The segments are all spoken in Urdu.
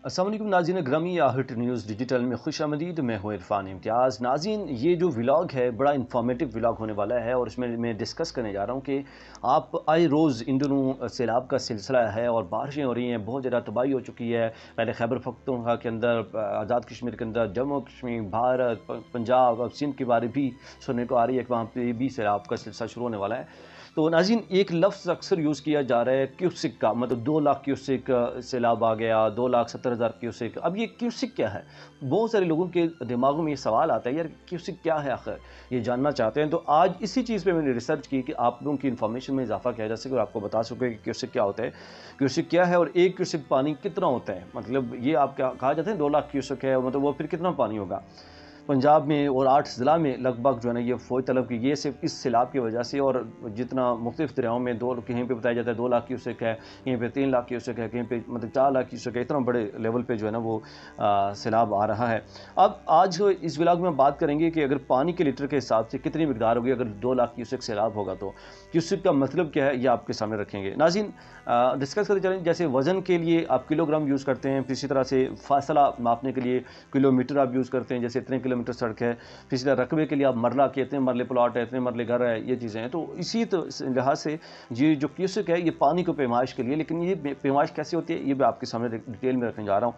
السلام علیکم ناظرین گرامی، آہٹ نیوز ڈیجیٹل میں خوش آمدید۔ میں ہوں عرفان امتیاز۔ ناظرین، یہ جو ولاگ ہے بڑا انفارمیٹو ولاگ ہونے والا ہے، اور اس میں ڈسکس کرنے جا رہا ہوں کہ آپ آئے روز ان دنوں سیلاب کا سلسلہ ہے اور بارشیں ہو رہی ہیں، بہت زیادہ تباہی ہو چکی ہے۔ پہلے خیبر پختونخوا کے اندر، آزاد کشمیر کے اندر، جموں کشمیر، بھارت، پنجاب اور سندھ کے بارے بھی سننے کو آ رہی ہے کہ وہاں پہ بھی سیلاب کا سلسلہ شروع ہونے والا ہے۔ تو ناظرین، ایک لفظ اکثر یوز کیا جا رہا ہے کیوسک کا، مطلب 2 لاکھ کیوسک سیلاب آ گیا، 2,70,000 کیوسک۔ اب یہ کیوسک کیا ہے؟ بہت سارے لوگوں کے دماغوں میں یہ سوال آتا ہے، یار کیوسک کیا ہے آخر، یہ جاننا چاہتے ہیں۔ تو آج اسی چیز پہ میں نے ریسرچ کی کہ آپ لوگوں کی انفارمیشن میں اضافہ کیا جا سکے اور آپ کو بتا سکے کہ کیوسک کیا ہوتا ہے، کیوسک کیا ہے، اور ایک کیوسک پانی کتنا ہوتا ہے۔ مطلب یہ آپ کہا جاتا ہے 2 لاکھ کیوسک ہے، مطلب وہ پھر کتنا پانی ہوگا۔ پنجاب میں اور 8 ضلع میں لگ بھگ جو ہے نا یہ فوج طلب کی، یہ صرف اس سیلاب کی وجہ سے، اور جتنا مختلف دریاؤں میں کہیں پہ بتایا جاتا ہے 2 لاکھ کیوسک ہے، کہیں پہ 3 لاکھ کیوسک ہے، کہیں پہ مطلب 4 لاکھ کیوسک ہے، اتنا بڑے لیول پہ جو ہے نا وہ سیلاب آ رہا ہے۔ اب آج اس ولاگ میں ہم بات کریں گے کہ اگر پانی کے لیٹر کے حساب سے کتنی مقدار ہوگی اگر 2 لاکھ کیوسک سیلاب ہوگا، تو کیوسک کا مطلب کیا ہے یہ آپ کے سامنے رکھیں گے۔ ناظرین، ڈسکس کرتے چلیں، جیسے وزن کے لیے آپ کلو گرام یوز کرتے ہیں، اسی طرح سے فاصلہ ماپنے کے لیے کلو میٹر آپ یوز کرتے ہیں، جیسے اتنے کلومیٹر سڑک ہے، اسی طرح رقبے کے لیے آپ مرلہ کہتے ہیں، مرلے پلاٹ ہے، اتنے مرلے گھر ہے، یہ چیزیں ہیں۔ تو اسی لحاظ سے یہ جو کیوسک ہے یہ پانی کو پیمائش کے لیے، لیکن یہ پیمائش کیسے ہوتی ہے یہ بھی آپ کے سامنے ڈیٹیل میں رکھنے جا رہا ہوں۔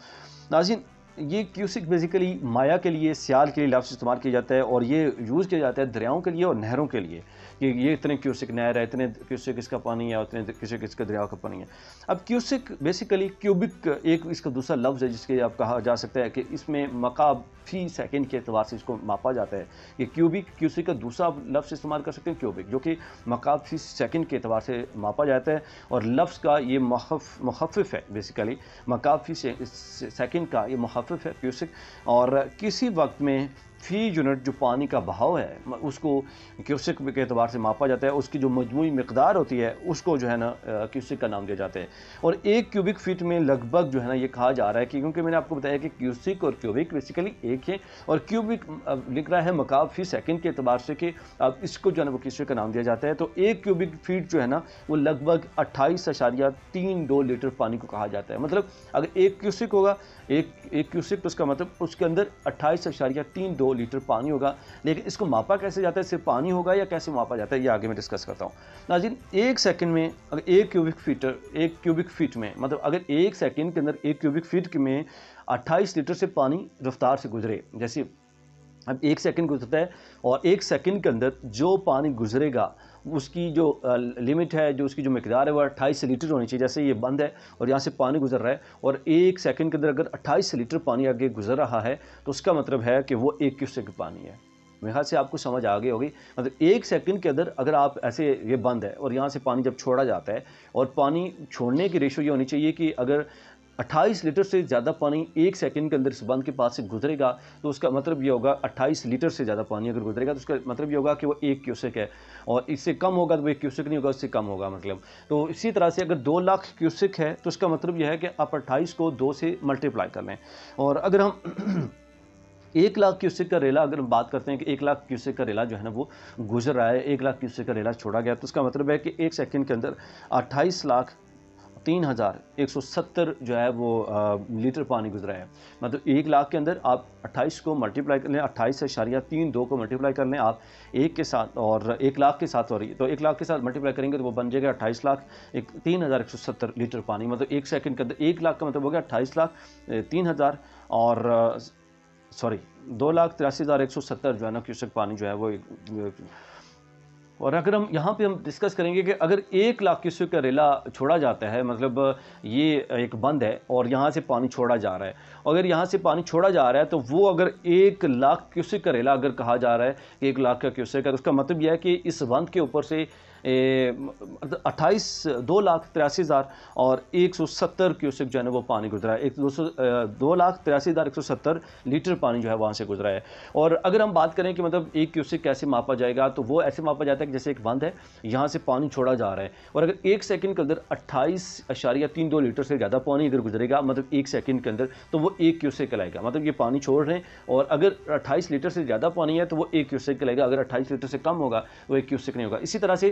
ناظرین، یہ کیوسک بیسیکلی مایا کے لیے، سیال کے لیے لفظ استعمال کیا جاتا ہے، اور یہ یوز کیا جاتا ہے دریاؤں کے لیے اور نہروں کے لیے، کہ یہ اتنے کیوسک نہر ہے، اتنے کیوسک اس کا پانی ہے، اتنے کیوسک اس کا دریا کا پانی ہے۔ اب کیوسک بیسیکلی کیوبک ایک اس کا دوسرا لفظ ہے جس کے آپ کہا جا سکتا ہے کہ اس میں مکعب فی سیکنڈ کے اعتبار سے اس کو ماپا جاتا ہے۔ یہ کیوسک کا دوسرا لفظ استعمال کر سکتے ہیں کیوبک، جو کہ مکعب فی سیکنڈ کے اعتبار سے ماپا جاتا ہے، اور لفظ کا یہ مخفف ہے، بیسیکلی مکعب فی سیکنڈ کا یہ مخفف ہے کیوسک، اور کسی وقت میں فی یونٹ جو پانی کا بہاؤ ہے اس کو کیوسک کے اعتبار سے ماپا جاتا ہے، اس کی جو مجموعی مقدار ہوتی ہے اس کو جو ہے نا کیوسک کا نام دیا جاتا ہے۔ اور ایک کیوبک فٹ میں لگ بھگ جو ہے نا یہ کہا جا رہا ہے کہ، کیونکہ میں نے آپ کو بتایا کہ کیوسک اور کیوبک بیسیکلی ایک ہے، اور کیوبک لکھ رہا ہے مکعب فی سیکنڈ کے اعتبار سے کہ اب اس کو جو ہے نا وہ کیوسک کا نام دیا جاتا ہے۔ تو ایک کیوبک فٹ جو ہے نا وہ لگ بھگ 28.32 لیٹر پانی کو کہا جاتا ہے۔ مطلب اگر ایک کیوسک ہوگا، ایک کیوسک، تو اس کا مطلب اس کے اندر 28.32 لیٹر پانی ہوگا۔ لیکن اس کو ماپا کیسے جاتا ہے؟ صرف پانی ہوگا یا کیسے ماپا جاتا ہے یہ آگے میں ڈسکس کرتا ہوں۔ ناظرین، ایک سیکنڈ میں اگر ایک کیوبک فٹ میں، مطلب اگر ایک سیکنڈ کے اندر ایک کیوبک فٹ میں 28 لیٹر سے پانی رفتار سے گزرے، جیسے اب ایک سیکنڈ گزرتا ہے، اور ایک سیکنڈ کے اندر جو پانی گزرے گا اس کی جو لمٹ ہے، جو اس کی جو مقدار ہے وہ 28 لیٹر ہونی چاہیے۔ جیسے یہ بند ہے اور یہاں سے پانی گزر رہا ہے، اور ایک سیکنڈ کے اندر اگر 28 لیٹر پانی آگے گزر رہا ہے تو اس کا مطلب ہے کہ وہ ایک کیوسک پانی ہے۔ میرے خیال سے آپ کو سمجھ آ گئی ہوگی۔ مطلب ایک سیکنڈ کے اندر اگر آپ ایسے، یہ بند ہے اور یہاں سے پانی جب چھوڑا جاتا ہے، اور پانی چھوڑنے کی ریشو یہ ہونی چاہیے کہ اگر 28 لیٹر سے زیادہ پانی ایک سیکنڈ کے اندر اس بند کے پاس سے گزرے گا تو اس کا مطلب یہ ہوگا 28 لیٹر سے زیادہ پانی اگر گزرے گا تو اس کا مطلب یہ ہوگا کہ وہ ایک کیوسک ہے، اور اس سے کم ہوگا تو وہ ایک کیوسک نہیں ہوگا، اس سے کم ہوگا مطلب۔ تو اسی طرح سے اگر 2 لاکھ کیوسک ہے تو اس کا مطلب یہ ہے کہ آپ 28 کو 2 سے ملٹیپلائی کر لیں، اور اگر ہم 1 لاکھ کیوسک کا ریلا اگر ہم بات کرتے ہیں کہ 1 لاکھ کیوسک کا ریلا جو ہے نا وہ گزر رہا ہے، 1 لاکھ کیوسک کا ریلا چھوڑا گیا، تو اس کا مطلب ہے کہ ایک سیکنڈ کے اندر 28,03,170 جو ہے وہ لیٹر پانی گزرا ہے۔ مطلب 1 لاکھ کے اندر آپ 28 کو ملٹیپلائی کر لیں، 28.32 کو ملٹیپلائی کر لیں آپ 1 کے ساتھ، اور 1 لاکھ کے ساتھ، تو 1 لاکھ کے ساتھ ملٹیپلائی کریں گے تو وہ بن جائے گا 28,03,170 لیٹر پانی۔ مطلب ایک سیکنڈ کے اندر 1 لاکھ کا مطلب ہو گیا 28,03,000 اور 2,83,170 جو ہے نا کیوسک پانی جو ہے وہ۔ اور اگر ہم یہاں پہ ہم ڈسکس کریں گے کہ اگر 1 لاکھ کیوسک کا ریلا چھوڑا جاتا ہے، مطلب یہ ایک بند ہے اور یہاں سے پانی چھوڑا جا رہا ہے، اگر یہاں سے پانی چھوڑا جا رہا ہے تو وہ اگر 1 لاکھ کیوسک کا ریلا اگر کہا جا رہا ہے کہ 1 لاکھ کا کیوسک ہے، تو اس کا مطلب یہ ہے کہ اس بند کے اوپر سے 2,83,170 کیوسک جو ہے نا وہ پانی گزرا ہے، 2,83,170 لیٹر پانی جو ہے وہاں سے گزرا ہے۔ اور اگر ہم بات کریں کہ مطلب ایک کیوسک کیسے ماپا جائے گا، تو وہ ایسے ماپا جاتا ہے کہ جیسے ایک بند ہے، یہاں سے پانی چھوڑا جا رہا ہے، اور اگر ایک سیکنڈ کے اندر 28.32 لیٹر سے زیادہ پانی اگر گزرے گا، مطلب ایک سیکنڈ کے اندر، تو وہ ایک کیوسک کہلائے گا۔ مطلب یہ پانی چھوڑ رہے ہیں، اور اگر 28 لیٹر سے زیادہ پانی ہے تو وہ ایک کیوسک کہلائے گا، اگر 28 لیٹر سے کم ہوگا وہ ایک کیوسک نہیں ہوگا۔ اسی طرح سے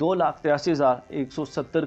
2,83,170